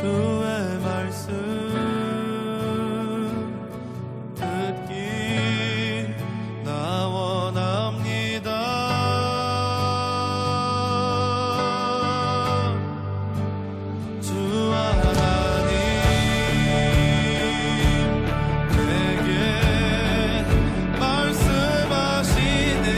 주의 말씀 듣기 나 원합니다. 주 하나님 내게 말씀하시네.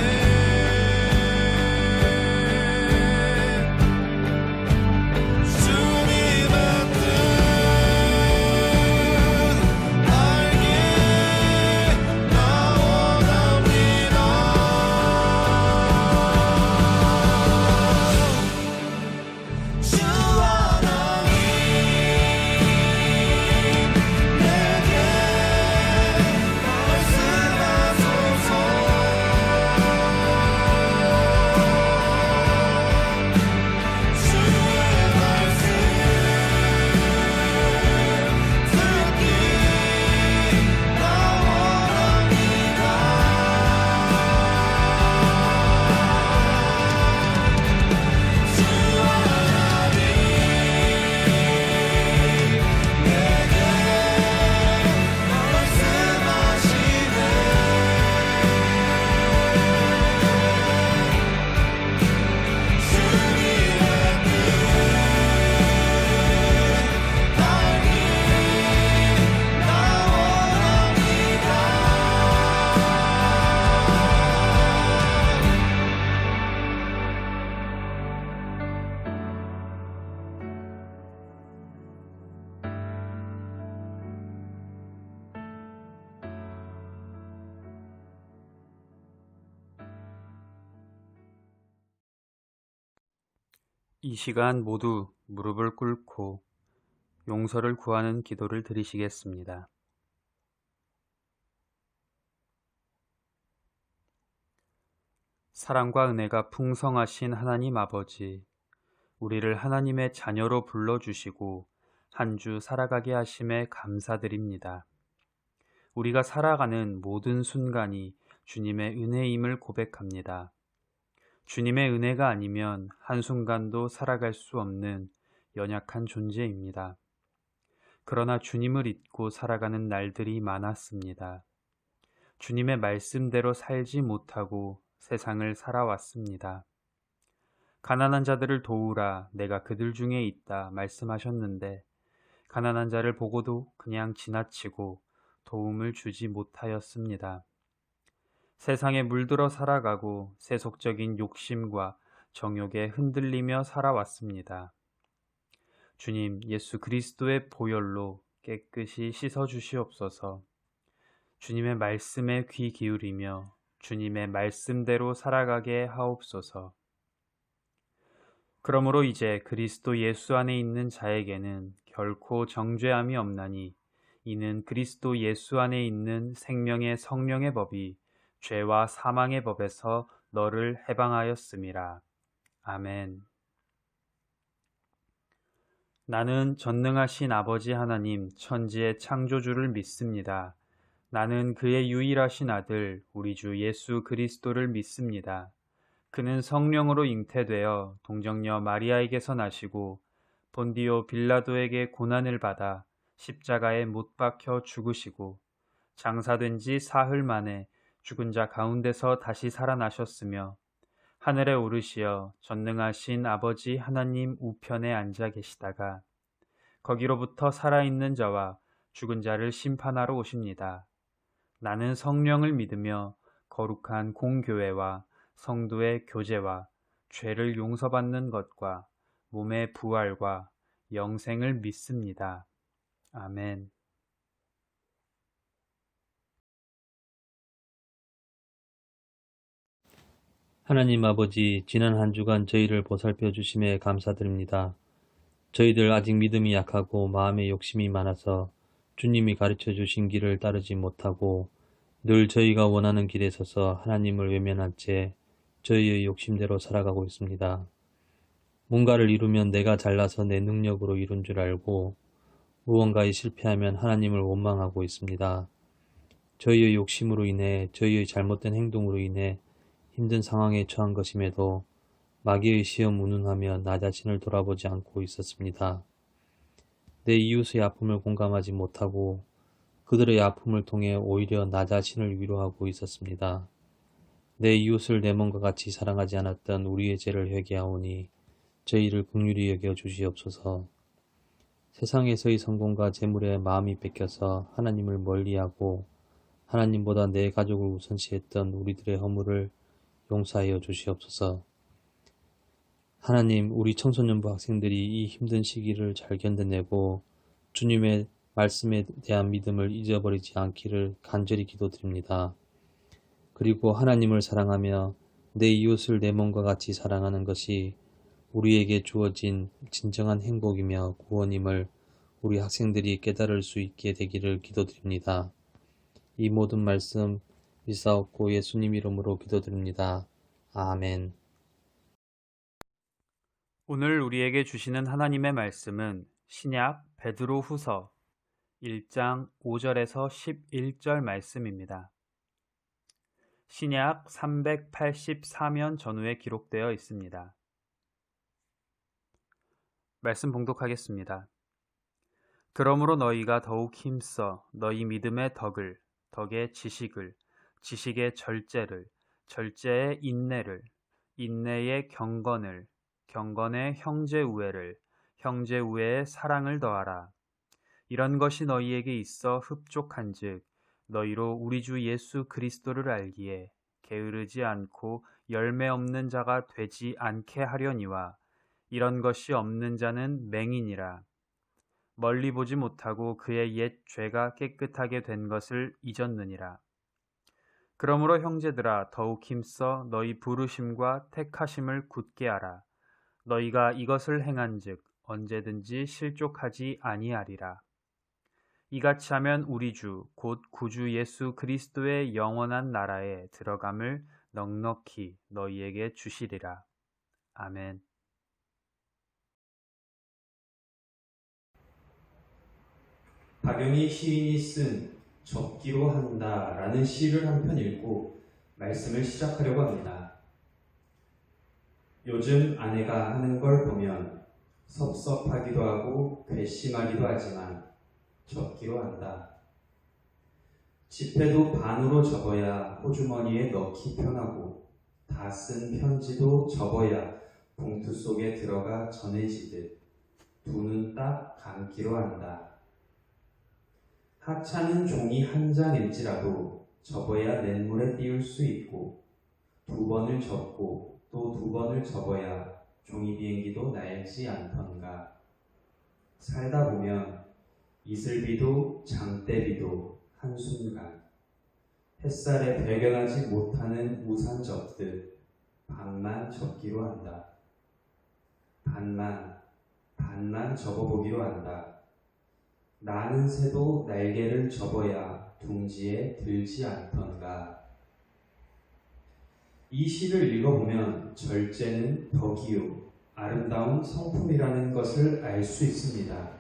이 시간 모두 무릎을 꿇고 용서를 구하는 기도를 드리시겠습니다. 사랑과 은혜가 풍성하신 하나님 아버지, 우리를 하나님의 자녀로 불러주시고 한 주 살아가게 하심에 감사드립니다. 우리가 살아가는 모든 순간이 주님의 은혜임을 고백합니다. 주님의 은혜가 아니면 한순간도 살아갈 수 없는 연약한 존재입니다. 그러나 주님을 잊고 살아가는 날들이 많았습니다. 주님의 말씀대로 살지 못하고 세상을 살아왔습니다. 가난한 자들을 도우라, 내가 그들 중에 있다 말씀하셨는데 가난한 자를 보고도 그냥 지나치고 도움을 주지 못하였습니다. 세상에 물들어 살아가고 세속적인 욕심과 정욕에 흔들리며 살아왔습니다. 주님, 예수 그리스도의 보혈로 깨끗이 씻어주시옵소서. 주님의 말씀에 귀 기울이며 주님의 말씀대로 살아가게 하옵소서. 그러므로 이제 그리스도 예수 안에 있는 자에게는 결코 정죄함이 없나니 이는 그리스도 예수 안에 있는 생명의 성령의 법이 죄와 사망의 법에서 너를 해방하였음이라. 아멘. 나는 전능하신 아버지 하나님 천지의 창조주를 믿습니다. 나는 그의 유일하신 아들 우리 주 예수 그리스도를 믿습니다. 그는 성령으로 잉태되어 동정녀 마리아에게서 나시고 본디오 빌라도에게 고난을 받아 십자가에 못 박혀 죽으시고 장사된 지 사흘 만에 죽은 자 가운데서 다시 살아나셨으며 하늘에 오르시어 전능하신 아버지 하나님 우편에 앉아 계시다가 거기로부터 살아있는 자와 죽은 자를 심판하러 오십니다. 나는 성령을 믿으며 거룩한 공교회와 성도의 교제와 죄를 용서받는 것과 몸의 부활과 영생을 믿습니다. 아멘. 하나님 아버지, 지난 한 주간 저희를 보살펴 주심에 감사드립니다. 저희들 아직 믿음이 약하고 마음에 욕심이 많아서 주님이 가르쳐 주신 길을 따르지 못하고 늘 저희가 원하는 길에 서서 하나님을 외면한 채 저희의 욕심대로 살아가고 있습니다. 뭔가를 이루면 내가 잘나서 내 능력으로 이룬 줄 알고 무언가에 실패하면 하나님을 원망하고 있습니다. 저희의 욕심으로 인해, 저희의 잘못된 행동으로 인해 힘든 상황에 처한 내 이웃의 아픔을 공감하지 못하고 그들의 아픔을 통해 오히려 나 자신을 위로하고 있었습니다. 내 이웃을 내 몸과 같이 사랑하지 않았던 우리의 죄를 회개하오니 저희를 긍휼히 여겨 주시옵소서. 세상에서의 성공과 재물에 마음이 뺏겨서 하나님을 멀리하고 하나님보다 내 가족을 우선시했던 우리들의 허물을 용서하여 주시옵소서. 하나님, 우리 청소년부 학생들이 이 힘든 시기를 잘 견뎌내고 주님의 말씀에 대한 믿음을 잊어버리지 않기를 간절히 기도드립니다. 그리고 하나님을 사랑하며 내 이웃을 내 몸과 같이 사랑하는 것이 우리에게 주어진 진정한 행복이며 구원임을 우리 학생들이 깨달을 수 있게 되기를 기도드립니다. 이 모든 말씀 믿사옵고 예수님 이름으로 기도드립니다. 아멘. 오늘 우리에게 주시는 하나님의 말씀은 신약 베드로 후서 1장 5절에서 11절 말씀입니다. 신약 384면 전후에 기록되어 있습니다. 말씀 봉독하겠습니다. 그러므로 너희가 더욱 힘써 너희 믿음의 덕을, 덕의 지식을, 지식의 절제를, 절제의 인내를, 인내의 경건을, 경건의 형제 우애를, 형제 우애의 사랑을 더하라. 이런 것이 너희에게 있어 흡족한즉 너희로 우리 주 예수 그리스도를 알기에 게으르지 않고 열매 없는 자가 되지 않게 하려니와 이런 것이 없는 자는 맹인이라. 멀리 보지 못하고 그의 옛 죄가 깨끗하게 된 것을 잊었느니라. 그러므로 형제들아 더욱 힘써 너희 부르심과 택하심을 굳게 하라. 너희가 이것을 행한즉 언제든지 실족하지 아니하리라. 이같이 하면 우리 주 곧 구주 예수 그리스도의 영원한 나라에 들어감을 넉넉히 너희에게 주시리라. 아멘. 박영희 시인이 쓴 적기로 한다라는 시를 한 편 읽고 말씀을 시작하려고 합니다. 요즘 아내가 하는 걸 보면 섭섭하기도 하고 괘씸하기도 하지만 적기로 한다. 지폐도 반으로 접어야 호주머니에 넣기 편하고 다 쓴 편지도 접어야 봉투 속에 들어가 전해지듯 두 눈 딱 감기로 한다. 하찮은 종이 한 장일지라도 접어야 냇물에 띄울 수 있고 두 번을 접고 또 두 번을 접어야 종이 비행기도 날지 않던가. 살다 보면 이슬비도 장대비도 한순간 햇살에 발견하지 못하는 우산 접듯 반만 접기로 한다. 반만 접어보기로 한다. 나는 새도 날개를 접어야 둥지에 들지 않던가. 이 시를 읽어보면 절제는 덕이요 아름다운 성품이라는 것을 알 수 있습니다.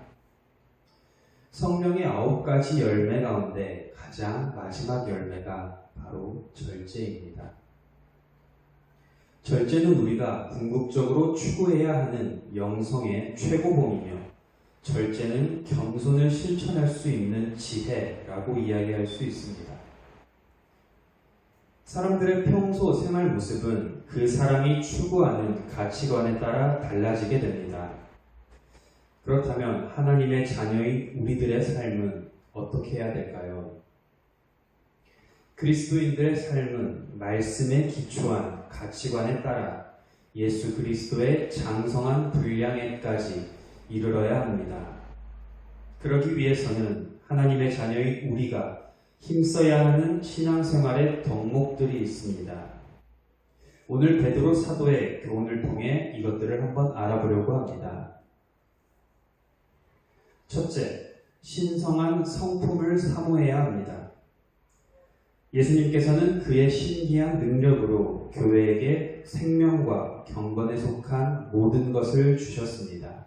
성령의 9가지 열매 가운데 가장 마지막 열매가 바로 절제입니다. 절제는 우리가 궁극적으로 추구해야 하는 영성의 최고봉이며 절제는 겸손을 실천할 수 있는 지혜라고 이야기할 수 있습니다. 사람들의 평소 생활 모습은 그 사람이 추구하는 가치관에 따라 달라지게 됩니다. 그렇다면 하나님의 자녀인 우리들의 삶은 어떻게 해야 될까요? 그리스도인들의 삶은 말씀에 기초한 가치관에 따라 예수 그리스도의 장성한 분량에까지 이르러야 합니다. 그러기 위해서는 하나님의 자녀인 우리가 힘써야 하는 신앙생활의 덕목들이 있습니다. 오늘 베드로 사도의 교훈을 통해 이것들을 한번 알아보려고 합니다. 첫째, 신성한 성품을 사모해야 합니다. 예수님께서는 그의 신기한 능력으로 교회에게 생명과 경건에 속한 모든 것을 주셨습니다.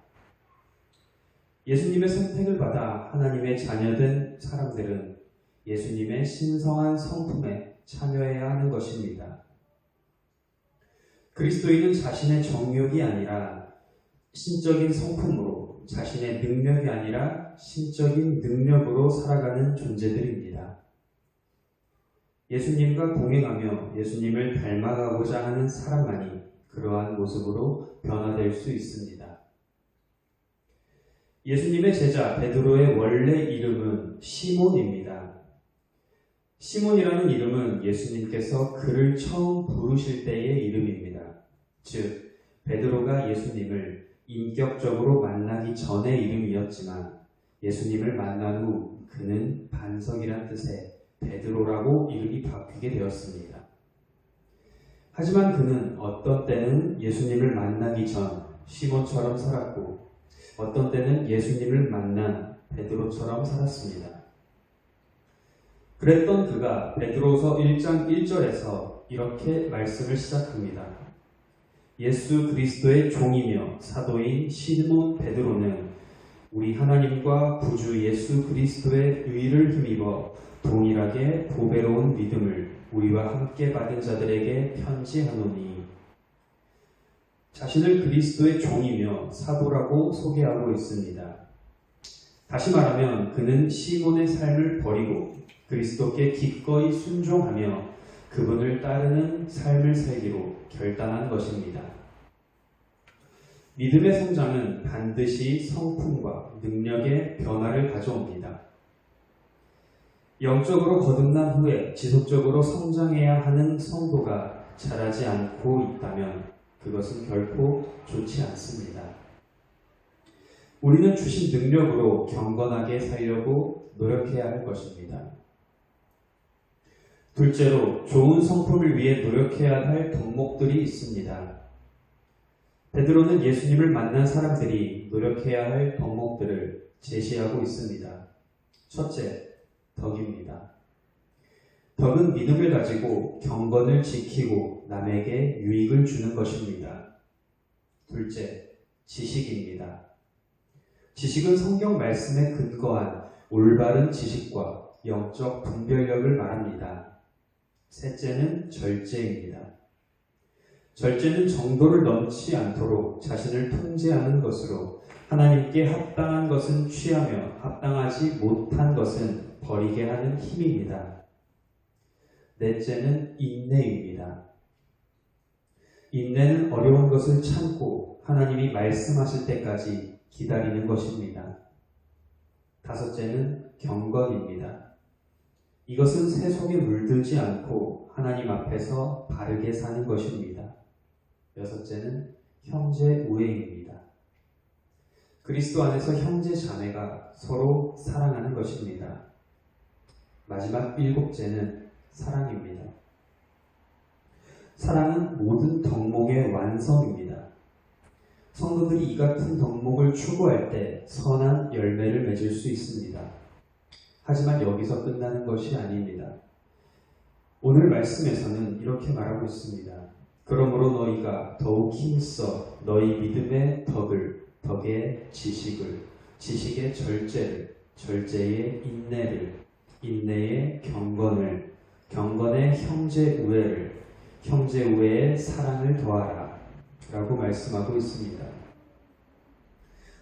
예수님의 선택을 받아 하나님의 자녀된 사람들은 예수님의 신성한 성품에 참여해야 하는 것입니다. 그리스도인은 자신의 정욕이 아니라 신적인 성품으로 자신의 능력이 아니라 신적인 능력으로 살아가는 존재들입니다. 예수님과 동행하며 예수님을 닮아가고자 하는 사람만이 그러한 모습으로 변화될 수 있습니다. 예수님의 제자 베드로의 원래 이름은 시몬입니다. 시몬이라는 이름은 예수님께서 그를 처음 부르실 때의 이름입니다. 즉, 베드로가 예수님을 인격적으로 만나기 전의 이름이었지만 예수님을 만난 후 그는 반석이란 뜻의 베드로라고 이름이 바뀌게 되었습니다. 하지만 그는 어떤 때는 예수님을 만나기 전 시몬처럼 살았고 어떤 때는 예수님을 만난 베드로처럼 살았습니다. 그랬던 그가 베드로서 1장 1절에서 이렇게 말씀을 시작합니다. 예수 그리스도의 종이며 사도인 시몬 베드로는 우리 하나님과 구주 예수 그리스도의 의를 힘입어 동일하게 보배로운 믿음을 우리와 함께 받은 자들에게 편지하노니, 자신을 그리스도의 종이며 사도라고 소개하고 있습니다. 다시 말하면 그는 시몬의 삶을 버리고 그리스도께 기꺼이 순종하며 그분을 따르는 삶을 살기로 결단한 것입니다. 믿음의 성장은 반드시 성품과 능력의 변화를 가져옵니다. 영적으로 거듭난 후에 지속적으로 성장해야 하는 성도가 자라지 않고 있다면 그것은 결코 좋지 않습니다. 우리는 주신 능력으로 경건하게 살려고 노력해야 할 것입니다. 둘째로, 좋은 성품을 위해 노력해야 할 덕목들이 있습니다. 베드로는 예수님을 만난 사람들이 노력해야 할 덕목들을 제시하고 있습니다. 첫째, 덕입니다. 덕은 믿음을 가지고 경건을 지키고 남에게 유익을 주는 것입니다. 둘째, 지식입니다. 지식은 성경 말씀에 근거한 올바른 지식과 영적 분별력을 말합니다. 셋째는 절제입니다. 절제는 정도를 넘지 않도록 자신을 통제하는 것으로 하나님께 합당한 것은 취하며 합당하지 못한 것은 버리게 하는 힘입니다. 넷째는 인내입니다. 인내는 어려운 것을 참고 하나님이 말씀하실 때까지 기다리는 것입니다. 다섯째는 경건입니다. 이것은 세속에 물들지 않고 하나님 앞에서 바르게 사는 것입니다. 여섯째는 형제 우애입니다. 그리스도 안에서 형제 자매가 서로 사랑하는 것입니다. 마지막 일곱째는 사랑입니다. 사랑은 모든 덕목의 완성입니다. 성도들이 이 같은 덕목을 추구할 때 선한 열매를 맺을 수 있습니다. 하지만 여기서 끝나는 것이 아닙니다. 오늘 말씀에서는 이렇게 말하고 있습니다. 그러므로 너희가 더욱 힘써 너희 믿음의 덕을, 덕의 지식을, 지식의 절제를, 절제의 인내를, 인내의 경건을, 경건의 형제 우애를, 형제 우애의 사랑을 더하라 라고 말씀하고 있습니다.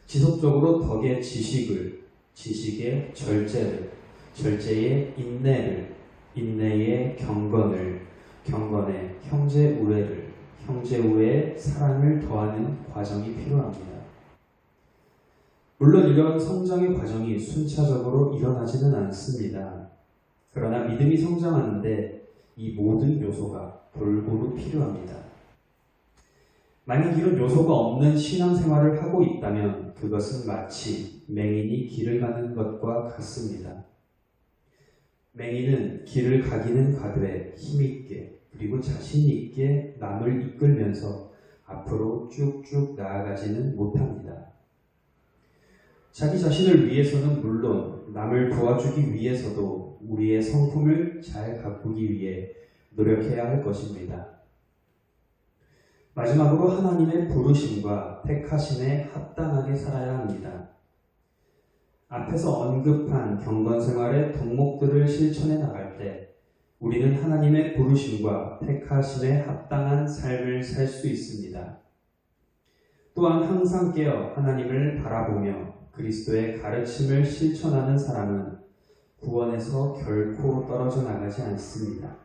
지속적으로 덕의 지식을, 지식의 절제를, 절제의 인내를, 인내의 경건을, 경건의 형제 우애를, 형제 우애의 사랑을 더하는 과정이 필요합니다. 물론 이런 성장의 과정이 순차적으로 일어나지는 않습니다. 그러나 믿음이 성장하는데 이 모든 요소가 골고루 필요합니다. 만약 이런 요소가 없는 신앙생활을 하고 있다면 그것은 마치 맹인이 길을 가는 것과 같습니다. 맹인은 길을 가기는 가되 힘있게 그리고 자신있게 남을 이끌면서 앞으로 쭉쭉 나아가지는 못합니다. 자기 자신을 위해서는 물론 남을 도와주기 위해서도 우리의 성품을 잘 가꾸기 위해 노력해야 할 것입니다. 마지막으로 하나님의 부르심과 택하심에 합당하게 살아야 합니다. 앞에서 언급한 경건생활의 덕목들을 실천해 나갈 때 우리는 하나님의 부르심과 택하심에 합당한 삶을 살 수 있습니다. 또한 항상 깨어 하나님을 바라보며 그리스도의 가르침을 실천하는 사람은 구원에서 결코 떨어져 나가지 않습니다.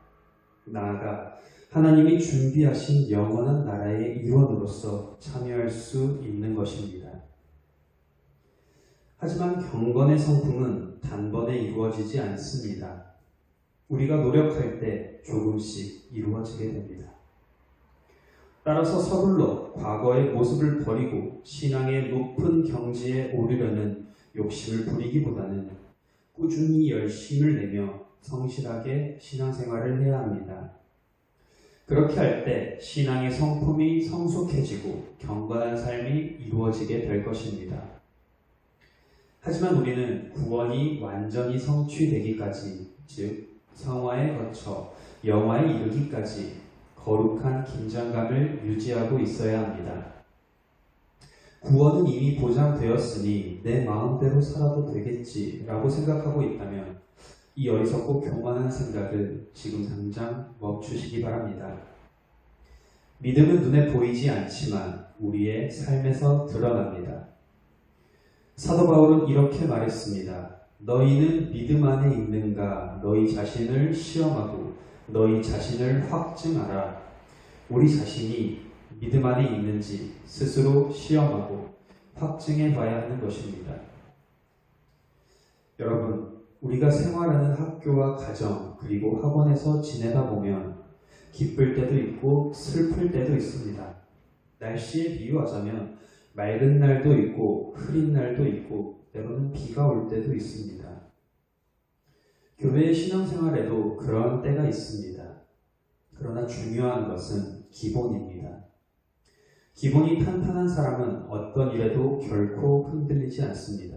나아가 하나님이 준비하신 영원한 나라의 일원으로서 참여할 수 있는 것입니다. 하지만 경건의 성품은 단번에 이루어지지 않습니다. 우리가 노력할 때 조금씩 이루어지게 됩니다. 따라서 서둘러 과거의 모습을 버리고 신앙의 높은 경지에 오르려는 욕심을 부리기보다는 꾸준히 열심을 내며 성실하게 신앙생활을 해야 합니다. 그렇게 할 때 신앙의 성품이 성숙해지고 경건한 삶이 이루어지게 될 것입니다. 하지만 우리는 구원이 완전히 성취되기까지, 즉 성화에 거쳐 영화에 이르기까지 거룩한 긴장감을 유지하고 있어야 합니다. 구원은 이미 보장되었으니 내 마음대로 살아도 되겠지라고 생각하고 있다면 이 어리석고 교만한 생각을 지금 당장 멈추시기 바랍니다. 믿음은 눈에 보이지 않지만 우리의 삶에서 드러납니다. 사도 바울은 이렇게 말했습니다. 너희는 믿음 안에 있는가? 너희 자신을 시험하고 너희 자신을 확증하라. 우리 자신이 믿음 안에 있는지 스스로 시험하고 확증해 봐야 하는 것입니다. 여러분, 우리가 생활하는 학교와 가정 그리고 학원에서 지내다 보면 기쁠 때도 있고 슬플 때도 있습니다. 날씨에 비유하자면 맑은 날도 있고 흐린 날도 있고 때로는 비가 올 때도 있습니다. 교회의 신앙생활에도 그런 때가 있습니다. 그러나 중요한 것은 기본입니다. 기본이 탄탄한 사람은 어떤 일에도 결코 흔들리지 않습니다.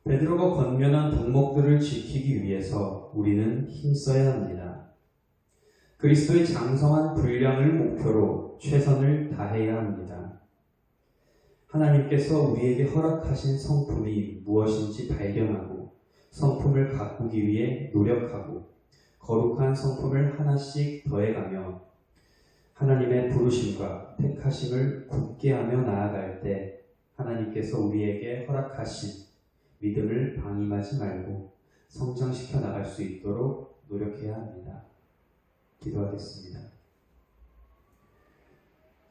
베드로가 권면한 덕목들을 지키기 위해서 우리는 힘써야 합니다. 그리스도의 장성한 분량을 목표로 최선을 다해야 합니다. 하나님께서 우리에게 허락하신 성품이 무엇인지 발견하고 성품을 가꾸기 위해 노력하고 거룩한 성품을 하나씩 더해가며 하나님의 부르심과 택하심을 굳게 하며 나아갈 때 하나님께서 우리에게 허락하신 믿음을 방임하지 말고 성장시켜 나갈 수 있도록 노력해야 합니다. 기도하겠습니다.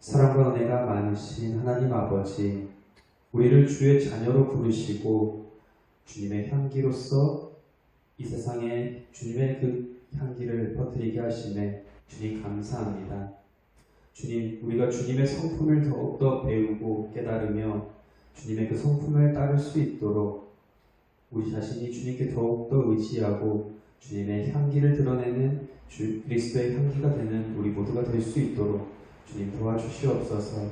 사랑과 은혜가 많으신 하나님 아버지, 우리를 주의 자녀로 부르시고 주님의 향기로서 이 세상에 주님의 그 향기를 퍼뜨리게 하심에 주님 감사합니다. 주님, 우리가 주님의 성품을 더욱더 배우고 깨달으며 주님의 그 성품을 따를 수 있도록 우리 자신이 주님께 더욱더 의지하고 주님의 향기를 드러내는 그리스도의 향기가 되는 우리 모두가 될 수 있도록 주님 도와주시옵소서.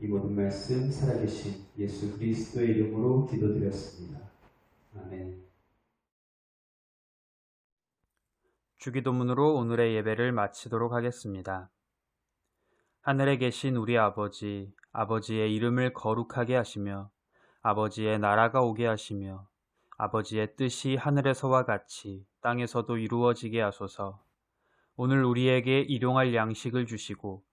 이 모든 말씀 살아계신 예수 그리스도의 이름으로 기도드렸습니다. 아멘. 주기도문으로 오늘의 예배를 마치도록 하겠습니다. 하늘에 계신 우리 아버지, 아버지의 이름을 거룩하게 하시며 아버지의 나라가 오게 하시며 아버지의 뜻이 하늘에서와 같이 땅에서도 이루어지게 하소서. 오늘 우리에게 일용할 양식을 주시고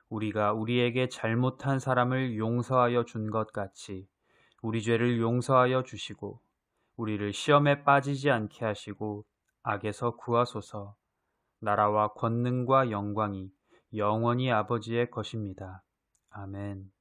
우리가 우리에게 잘못한 사람을 용서하여 준 것 같이 우리 죄를 용서하여 주시고 우리를 시험에 빠지지 않게 하시고 악에서 구하소서. 나라와 권능과 영광이 영원히 아버지의 것입니다. 아멘.